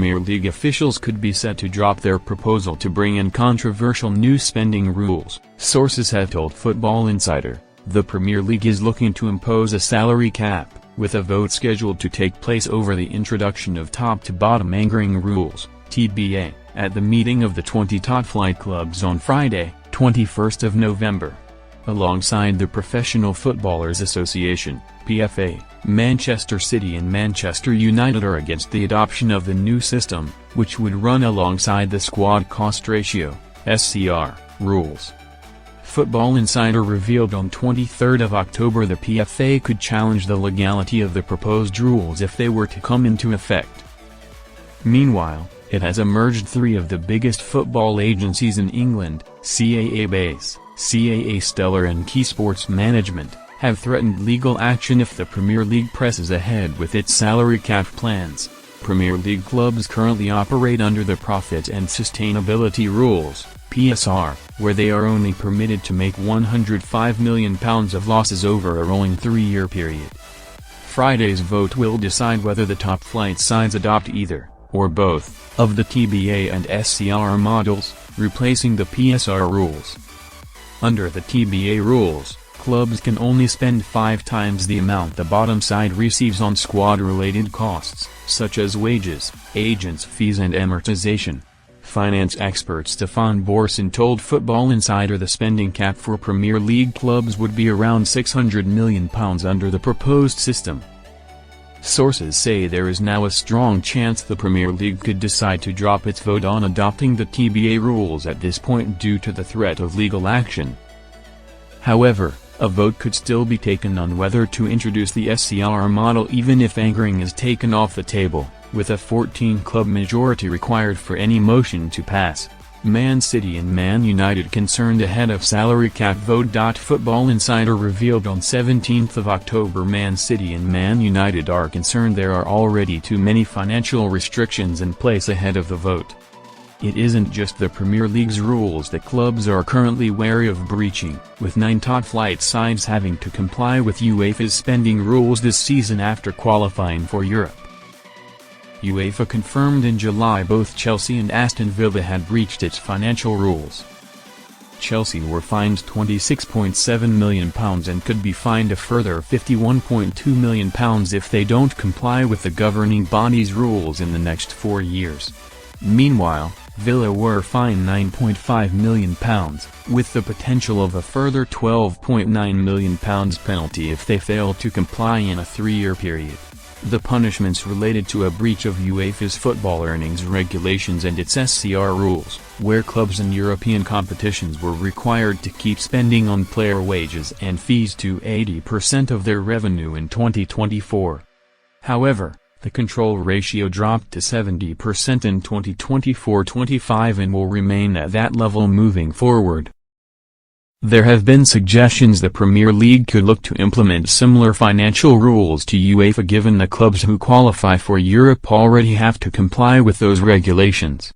Premier League officials could be set to drop their proposal to bring in controversial new spending rules. Sources have told Football Insider, the Premier League is looking to impose a salary cap, with a vote scheduled to take place over the introduction of top-to-bottom angering rules, TBA, at the meeting of the 20 top-flight clubs on Friday, 21st of November. Alongside the Professional Footballers Association, PFA, Manchester City and Manchester United are against the adoption of the new system, which would run alongside the squad cost ratio, SCR, rules. Football Insider revealed on 23 October the PFA could challenge the legality of the proposed rules if they were to come into effect. Meanwhile, it has emerged three of the biggest football agencies in England, CAA Base, CAA Stellar and Key Sports Management, have threatened legal action if the Premier League presses ahead with its salary cap plans. Premier League clubs currently operate under the Profit and Sustainability Rules, PSR, where they are only permitted to make £105 million of losses over a rolling 3-year period. Friday's vote will decide whether the top-flight sides adopt either, or both, of the TBA and SCR models, replacing the PSR rules. Under the TBA rules, clubs can only spend 5 times the amount the bottom side receives on squad-related costs, such as wages, agents' fees and amortization. Finance expert Stefan Borson told Football Insider the spending cap for Premier League clubs would be around £600 million under the proposed system. Sources say there is now a strong chance the Premier League could decide to drop its vote on adopting the TBA rules at this point due to the threat of legal action. However, a vote could still be taken on whether to introduce the SCR model even if angering is taken off the table, with a 14-club majority required for any motion to pass. Man City and Man United concerned ahead of salary cap vote. Football Insider revealed on 17 October Man City and Man United are concerned there are already too many financial restrictions in place ahead of the vote. It isn't just the Premier League's rules that clubs are currently wary of breaching, with 9 top-flight sides having to comply with UEFA's spending rules this season after qualifying for Europe. UEFA confirmed in July both Chelsea and Aston Villa had breached its financial rules. Chelsea were fined £26.7 million and could be fined a further £51.2 million if they don't comply with the governing body's rules in the next 4 years. Meanwhile, Villa were fined £9.5 million, with the potential of a further £12.9 million penalty if they fail to comply in a 3-year period. The punishments related to a breach of UEFA's football earnings regulations and its SCR rules, where clubs in European competitions were required to keep spending on player wages and fees to 80% of their revenue in 2024. However, the control ratio dropped to 70% in 2024-25 and will remain at that level moving forward. There have been suggestions the Premier League could look to implement similar financial rules to UEFA given the clubs who qualify for Europe already have to comply with those regulations.